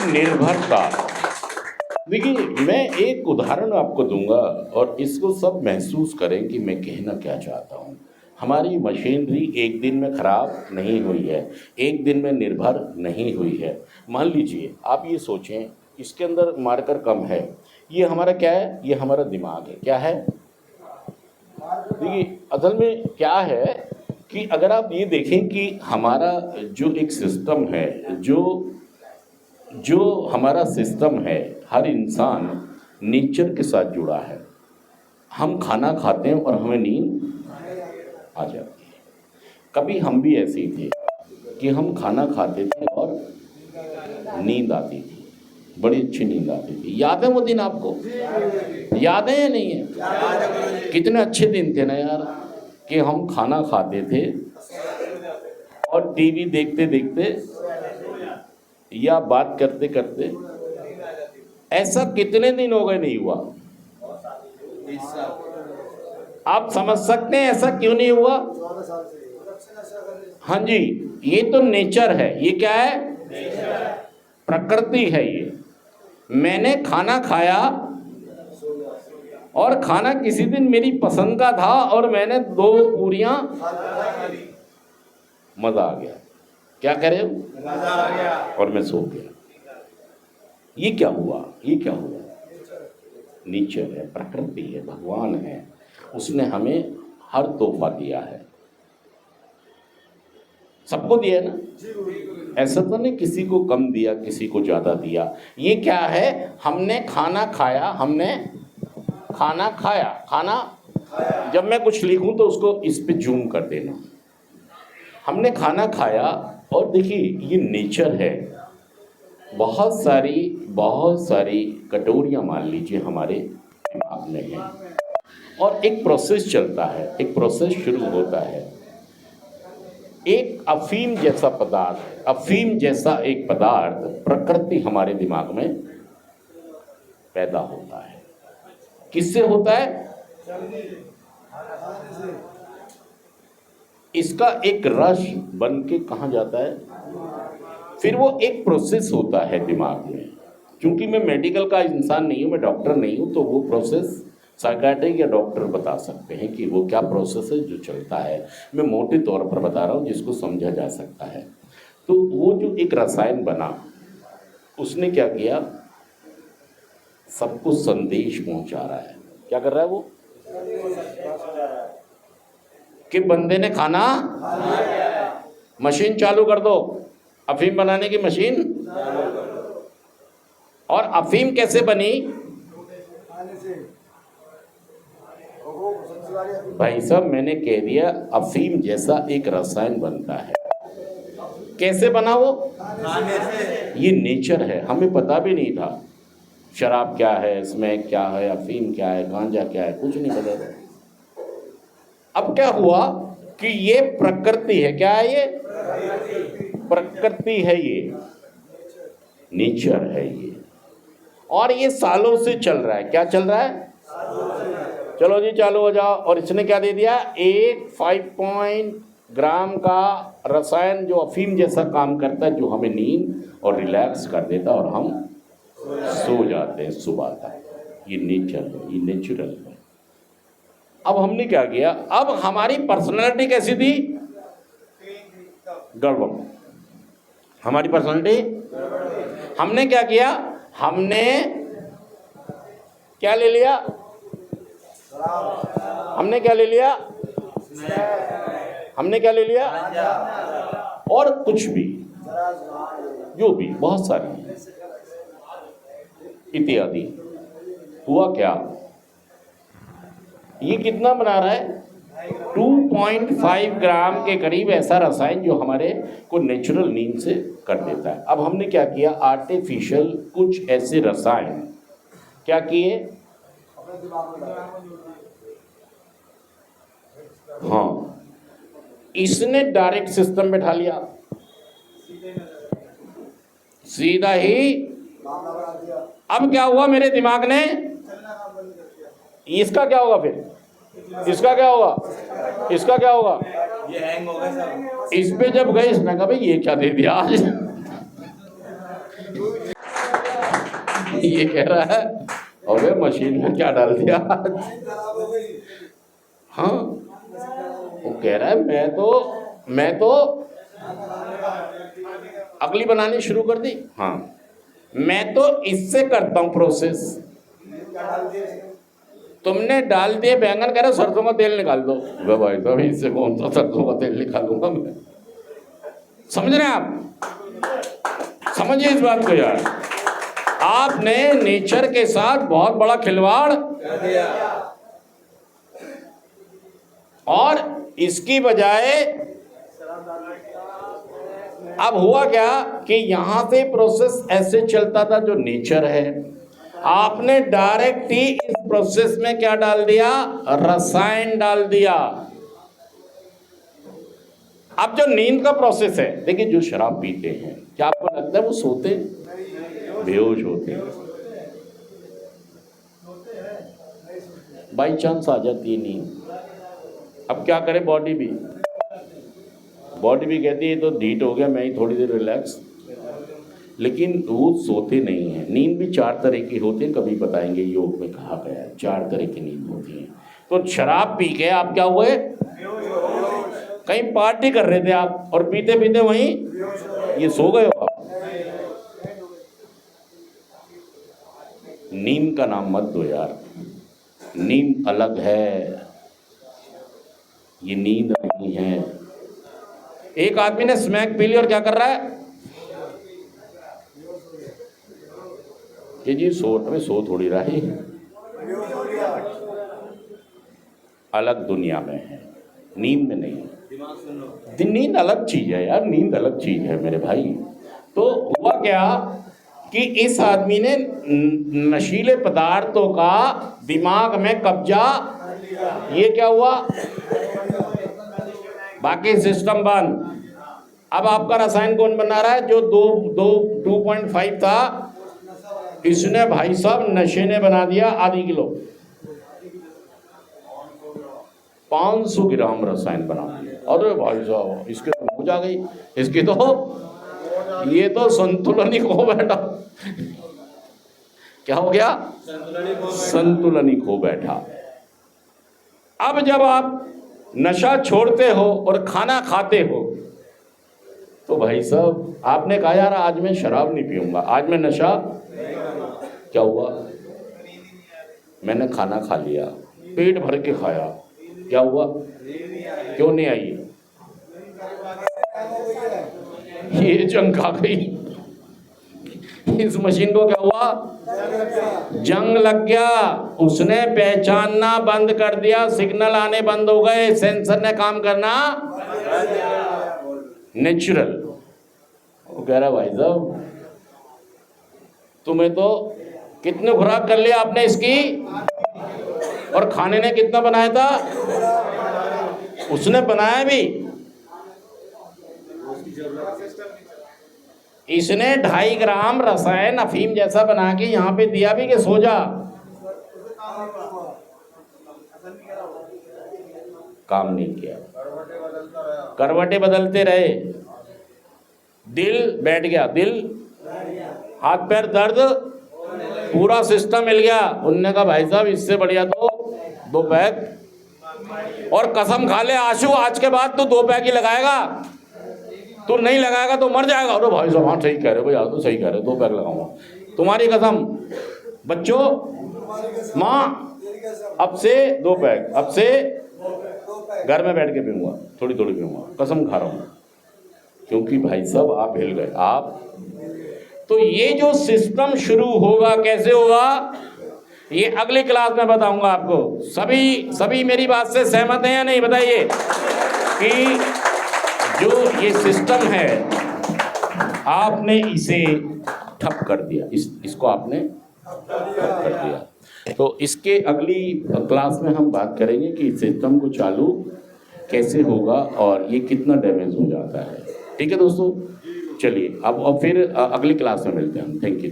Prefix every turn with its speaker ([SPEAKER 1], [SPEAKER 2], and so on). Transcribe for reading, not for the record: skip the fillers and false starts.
[SPEAKER 1] निर्भरता। देखिए, मैं एक उदाहरण आपको दूंगा और इसको सब महसूस करें कि मैं कहना क्या चाहता हूँ। हमारी मशीनरी एक दिन में ख़राब नहीं हुई है, एक दिन में निर्भर नहीं हुई है। मान लीजिए आप ये सोचें, इसके अंदर मार्कर कम है, ये हमारा क्या है? ये हमारा दिमाग है। क्या है? देखिए, असल में क्या है कि अगर आप ये देखें कि हमारा जो एक सिस्टम है, जो हमारा सिस्टम है, हर इंसान नेचर के साथ जुड़ा है। हम खाना खाते हैं और हमें नींद आ जाती है। कभी हम भी ऐसे ही थे कि हम खाना खाते थे और नींद आती थी, बड़ी अच्छी नींद आती थी। याद है वो दिन आपको? याद है या नहीं है? कितने अच्छे दिन थे ना यार, कि हम खाना खाते थे और टीवी देखते देखते या बात करते करते। ऐसा कितने दिन हो गए नहीं हुआ? आप समझ सकते हैं ऐसा क्यों नहीं हुआ? हाँ जी, ये तो नेचर है। ये क्या है? प्रकृति है। ये मैंने खाना खाया और खाना किसी दिन मेरी पसंद का था और मैंने 2 पूरियां, मजा आ गया। क्या करे? मजा आ गया। और मैं सो गया। ये क्या हुआ? ये क्या हुआ? नेचर है, प्रकृति है, भगवान है। उसने हमें हर तोहफा दिया है, सबको दिया है ना। ऐसा तो नहीं किसी को कम दिया, किसी को ज्यादा दिया। ये क्या है? हमने खाना खाया, हमने खाना खाया। खाना, जब मैं कुछ लिखूं तो उसको इस पे जूम कर देना। हमने खाना खाया और देखिए ये नेचर है। बहुत सारी कटोरियां मान लीजिए हमारे दिमाग में है और एक प्रोसेस चलता है, एक प्रोसेस शुरू होता है। एक अफीम जैसा पदार्थ, अफीम जैसा एक पदार्थ प्रकृति हमारे दिमाग में पैदा होता है। किससे होता है? इसका एक रस बन के कहाँ जाता है? फिर वो एक प्रोसेस होता है दिमाग में। क्योंकि मैं मेडिकल का इंसान नहीं हूँ, मैं डॉक्टर नहीं हूँ, तो वो प्रोसेस साइकियाट्रिक या डॉक्टर बता सकते हैं कि वो क्या प्रोसेस है जो चलता है। मैं मोटे तौर पर बता रहा हूँ जिसको समझा जा सकता है। तो वो जो एक रसायन बना, उसने क्या किया? सबको संदेश पहुंचा रहा है। क्या कर रहा है वो? कि बंदे ने खाना, मशीन चालू कर दो, अफीम बनाने की मशीन। और अफीम कैसे बनी? भाई साहब, मैंने कह दिया अफीम जैसा एक रसायन बनता है। कैसे बना वो? ये नेचर है, हमें पता भी नहीं था। शराब क्या है, इसमें क्या है, अफीम क्या है, गांजा क्या है, कुछ नहीं पता था। अब क्या हुआ कि ये प्रकृति है। क्या है ये? प्रकृति है, ये नेचर है ये। और ये सालों से चल रहा है। क्या चल रहा है? चलो जी चालू हो जाओ। और इसने क्या दे दिया? एक 5 ग्राम का रसायन जो अफीम जैसा काम करता है, जो हमें नींद और रिलैक्स कर देता और हम सो जाते हैं सुबह तक। ये नेचर है, ये नेचुरल है। अब हमने क्या किया? अब हमारी पर्सनालिटी कैसी थी? गड़बड़। हमारी पर्सनालिटी, हमने क्या किया? हमने क्या ले लिया? हमने क्या ले लिया? हमने क्या ले लिया? और कुछ भी, जो भी, बहुत सारी इत्यादि। हुआ क्या? ये कितना बना रहा है? 2.5 ग्राम के करीब ऐसा रसायन जो हमारे को नेचुरल नींद से कर देता है। अब हमने क्या किया? आर्टिफिशियल कुछ ऐसे रसायन क्या किए? हाँ, इसने डायरेक्ट सिस्टम बैठा लिया, सीधा ही। अब क्या हुआ? मेरे दिमाग ने, इसका क्या होगा फिर? इसका क्या होगा? इसका क्या होगा? ये हैंग हो गया सब। इस पे जब गए, इसने कहा भाई ये क्या दे दिया आज। ये कह रहा है अबे मशीन में क्या डाल दिया। हाँ, वो कह रहा है मैं तो अगली बनानी शुरू कर दी। हाँ, मैं तो इससे करता हूं प्रोसेस। तुमने डाल दिए बैंगन, कह रहे सरसों का तेल निकाल दो। वे भाई साहब, इससे कौन सा सरसों का तेल निकालूंगा मैं। समझ रहे हैं आप? समझिए इस बात को यार, आपने नेचर के साथ बहुत बड़ा खिलवाड़ कर दिया। और इसकी बजाय अब हुआ क्या कि यहां से प्रोसेस ऐसे चलता था जो नेचर है, आपने डायरेक्ट ही इस प्रोसेस में क्या डाल दिया, रसायन डाल दिया। अब जो नींद का प्रोसेस है, देखिए जो शराब पीते हैं, क्या आपको लगता है वो सोते, बेहोश होते हैं? बाई चांस आ जाती है नींद। अब क्या करे, बॉडी भी कहती है तो ढीठ हो गया, मैं ही थोड़ी देर रिलैक्स। लेकिन वो सोते नहीं है। नींद भी 4 तरह की होती है, कभी बताएंगे, योग में कहा गया है 4 तरह की नींद होती है। तो शराब पी के आप क्या हुए, कहीं पार्टी कर रहे थे आप, और पीते पीते वहीं ये सो गए हो आप। नींद का नाम मत दो यार, नींद अलग है, ये नींद नहीं है। एक आदमी ने स्मैक पी ली और क्या कर रहा है कि जी सो थोड़ी रहा है, अलग दुनिया में है, नींद में नहीं है। नींद अलग चीज है यार, नींद अलग चीज है मेरे भाई। तो हुआ क्या कि इस आदमी ने नशीले पदार्थों का दिमाग में कब्जा, ये क्या हुआ, बाकी सिस्टम बंद। अब आपका रसायन कौन बना रहा है, जो 2.5 था, इसने भाई साहब नशे ने बना दिया आधी किलो, 500 ग्राम रसायन बना दिया। अरे भाई साहब, इसके तो मौज आ गई, इसकी तो ये तो संतुलन ही खो बैठा। क्या हो गया, संतुलन ही खो बैठा। अब जब आप नशा छोड़ते हो और खाना खाते हो, तो भाई साहब आपने कहा यार आज मैं शराब नहीं पीऊंगा, आज मैं नशा, क्या हुआ, मैंने खाना खा लिया, पेट भर के खाया, क्या हुआ, क्यों नहीं आई, ये जंग आ गई, इस मशीन को क्या हुआ, जंग लग गया। उसने पहचानना बंद कर दिया, सिग्नल आने बंद हो गए, सेंसर ने काम करना नेचुरल। वो कह रहा भाई साहब तुम्हें तो कितने खुराक कर लिया आपने इसकी, और खाने ने कितना बनाया था, उसने बनाया भी, इसने 2.5 ग्राम रसायन अफीम जैसा बना के यहाँ पे दिया भी कि सो जा, काम नहीं किया, करवटें बदलते रहे, दिल बैठ गया, दिल, हाथ पैर दर्द, पूरा सिस्टम मिल गया। उनने कहा भाई साहब इससे बढ़िया तो 2 पैक, और कसम खा ले आशु आज के बाद तू 2 पैक ही लगाएगा, तू नहीं लगाएगा तो मर जाएगा। अरे भाई साहब हाँ सही कह रहे हो भैया, तो सही कह रहे हो, 2 पैक लगाऊंगा, तुम्हारी कसम। बच्चों, माँ अब से 2 पैक, अब से घर में बैठ के पीऊंगा, थोड़ी थोड़ी पीऊंगा, कसम खा रहा हूँ, क्योंकि भाई साहब आप हिल गए आप। तो ये जो सिस्टम शुरू होगा, कैसे होगा, ये अगली क्लास में बताऊंगा आपको। सभी मेरी बात से सहमत हैं या नहीं, बताइए कि जो ये सिस्टम है आपने इसे ठप कर दिया, इसको आपने ठप कर दिया। तो इसके अगली क्लास में हम बात करेंगे कि सिस्टम को चालू कैसे होगा और ये कितना डैमेज हो जाता है। ठीक है दोस्तों, चलिए अब फिर अगली क्लास में मिलते हैं हम। Thank you.